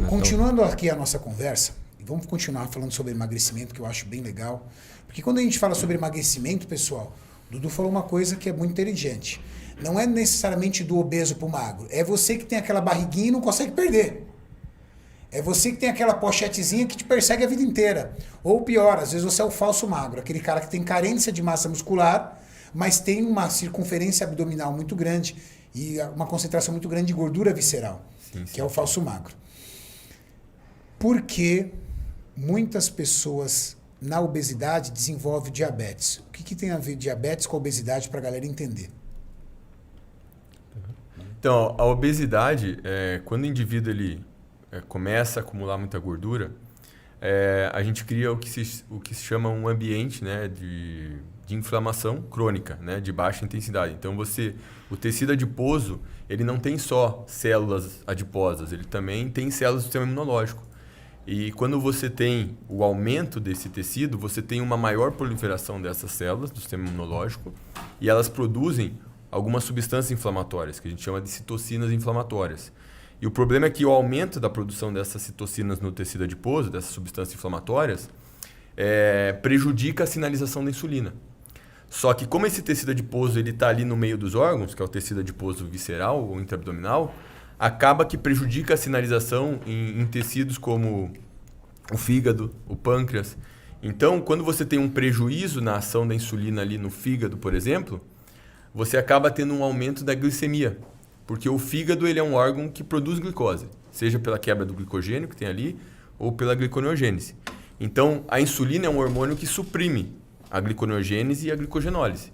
Continuando aqui a nossa conversa, e vamos continuar falando sobre emagrecimento, que eu acho bem legal. Porque quando a gente fala sobre emagrecimento, pessoal, o Dudu falou uma coisa que é muito inteligente. Não é necessariamente do obeso para o magro. É você que tem aquela barriguinha e não consegue perder. É você que tem aquela pochetezinha que te persegue a vida inteira. Ou pior, às vezes você é o falso magro. Aquele cara que tem carência de massa muscular, mas tem uma circunferência abdominal muito grande e uma concentração muito grande de gordura visceral, que é o falso magro. Por que muitas pessoas na obesidade desenvolvem diabetes? O que tem a ver diabetes com a obesidade para a galera entender? Então, a obesidade, quando o indivíduo começa a acumular muita gordura, a gente cria o que se chama um ambiente, né, de inflamação crônica, né, de baixa intensidade. Então, o tecido adiposo, ele não tem só células adiposas, ele também tem células do sistema imunológico. E quando você tem o aumento desse tecido, você tem uma maior proliferação dessas células do sistema imunológico e elas produzem algumas substâncias inflamatórias, que a gente chama de citocinas inflamatórias. E o problema é que o aumento da produção dessas citocinas no tecido adiposo, dessas substâncias inflamatórias, prejudica a sinalização da insulina. Só que como esse tecido adiposo está ali no meio dos órgãos, que é o tecido adiposo visceral ou intraabdominal, acaba que prejudica a sinalização em tecidos como o fígado, o pâncreas. Então, quando você tem um prejuízo na ação da insulina ali no fígado, por exemplo, você acaba tendo um aumento da glicemia. Porque o fígado ele é um órgão que produz glicose, seja pela quebra do glicogênio que tem ali ou pela gliconeogênese. Então, a insulina é um hormônio que suprime a gliconeogênese e a glicogenólise.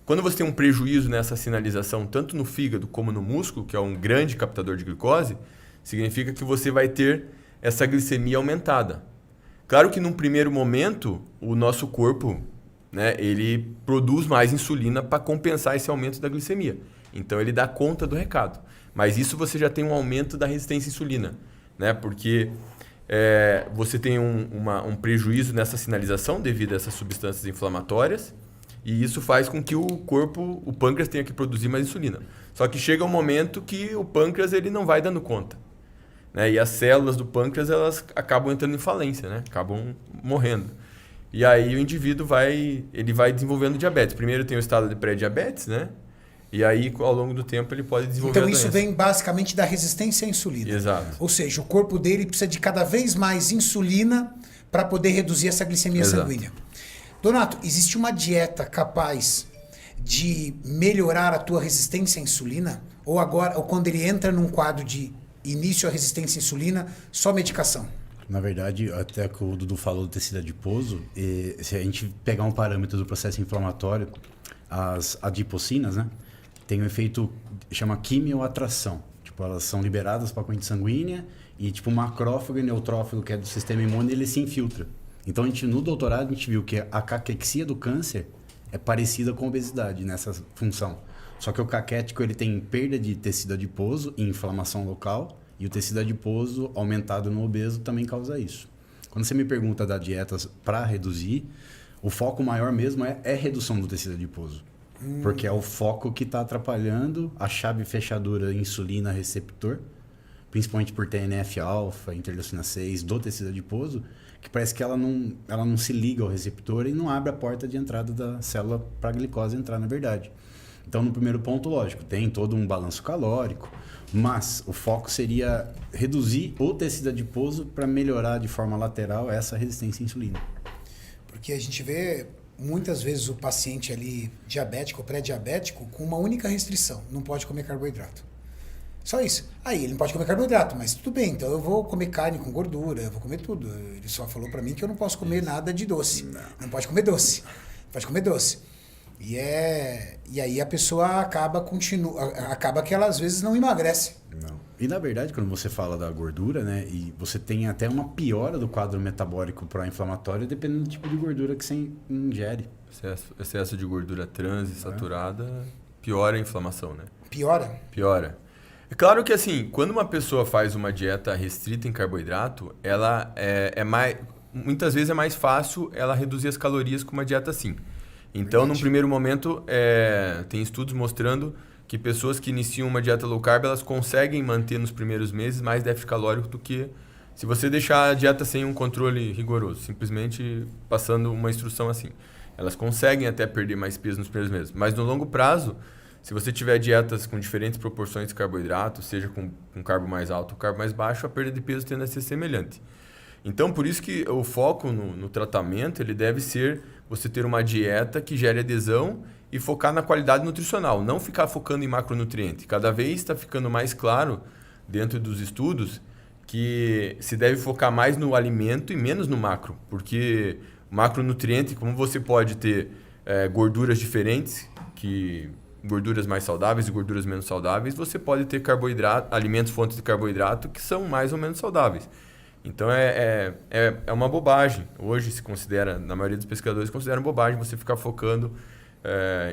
Quando você tem um prejuízo nessa sinalização, tanto no fígado como no músculo, que é um grande captador de glicose, significa que você vai ter essa glicemia aumentada. Claro que num primeiro momento, o nosso corpo, né, ele produz mais insulina para compensar esse aumento da glicemia. Então ele dá conta do recado. Mas isso você já tem um aumento da resistência à insulina, né? Porque você tem um prejuízo nessa sinalização devido a essas substâncias inflamatórias e isso faz com que o pâncreas tenha que produzir mais insulina. Só que chega um momento que o pâncreas ele não vai dando conta, né? E as células do pâncreas elas acabam entrando em falência, né? Acabam morrendo. E aí o indivíduo vai desenvolvendo diabetes. Primeiro tem o estado de pré-diabetes, né? E aí, ao longo do tempo, ele pode desenvolver a doença. Então, isso vem basicamente da resistência à insulina. Exato. Ou seja, o corpo dele precisa de cada vez mais insulina para poder reduzir essa glicemia sanguínea. Donato, existe uma dieta capaz de melhorar a tua resistência à insulina? Ou quando ele entra num quadro de início à resistência à insulina, só medicação? Na verdade, até que o Dudu falou do tecido adiposo, se a gente pegar um parâmetro do processo inflamatório, as adipocinas, né? Tem um efeito, chama quimioatração. Tipo, elas são liberadas para a corrente sanguínea e tipo, o macrófago e neutrófago, que é do sistema imune, ele se infiltra. Então, no doutorado, a gente viu que a caquexia do câncer é parecida com a obesidade nessa função. Só que o caquético, ele tem perda de tecido adiposo e inflamação local e o tecido adiposo aumentado no obeso também causa isso. Quando você me pergunta da dietas para reduzir, o foco maior mesmo é redução do tecido adiposo. Porque é o foco que está atrapalhando a chave fechadura insulina-receptor, principalmente por TNF-alfa, interleucina 6, do tecido adiposo, que parece que ela não se liga ao receptor e não abre a porta de entrada da célula para a glicose entrar, na verdade. Então, no primeiro ponto, lógico, tem todo um balanço calórico, mas o foco seria reduzir o tecido adiposo para melhorar de forma lateral essa resistência à insulina. Porque a gente vê muitas vezes o paciente ali diabético ou pré-diabético com uma única restrição, não pode comer carboidrato. Só isso. Aí ele não pode comer carboidrato, mas tudo bem, então eu vou comer carne com gordura, eu vou comer tudo. Ele só falou para mim que eu não posso comer nada de doce. Não pode comer doce. Pode comer doce. E aí a pessoa acaba que ela às vezes não emagrece. Não. E na verdade, quando você fala da gordura, né, e você tem até uma piora do quadro metabólico pró-inflamatório dependendo do tipo de gordura que você ingere. Excesso de gordura trans e saturada piora a inflamação, né? Piora? Piora. É claro que assim, quando uma pessoa faz uma dieta restrita em carboidrato, ela muitas vezes é mais fácil ela reduzir as calorias com uma dieta assim. Então, num primeiro momento, tem estudos mostrando que pessoas que iniciam uma dieta low carb, elas conseguem manter nos primeiros meses mais déficit calórico do que Se você deixar a dieta sem um controle rigoroso, simplesmente passando uma instrução assim, elas conseguem até perder mais peso nos primeiros meses. Mas no longo prazo, se você tiver dietas com diferentes proporções de carboidrato, seja com carbo mais alto ou carbo mais baixo, a perda de peso tende a ser semelhante. Então, por isso que o foco no tratamento ele deve ser você ter uma dieta que gere adesão e focar na qualidade nutricional, não ficar focando em macronutriente. Cada vez está ficando mais claro, dentro dos estudos, que se deve focar mais no alimento e menos no macro, porque macronutriente, como você pode ter gorduras diferentes, gorduras mais saudáveis e gorduras menos saudáveis, você pode ter alimentos fontes de carboidrato que são mais ou menos saudáveis. Então é uma bobagem. Hoje se considera, na maioria dos pesquisadores, consideram bobagem você ficar focando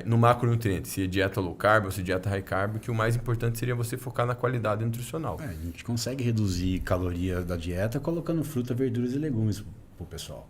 no macronutriente, se é dieta low carb ou se é dieta high carb, que o mais importante seria você focar na qualidade nutricional. A gente consegue reduzir calorias da dieta colocando fruta, verduras e legumes pro pessoal.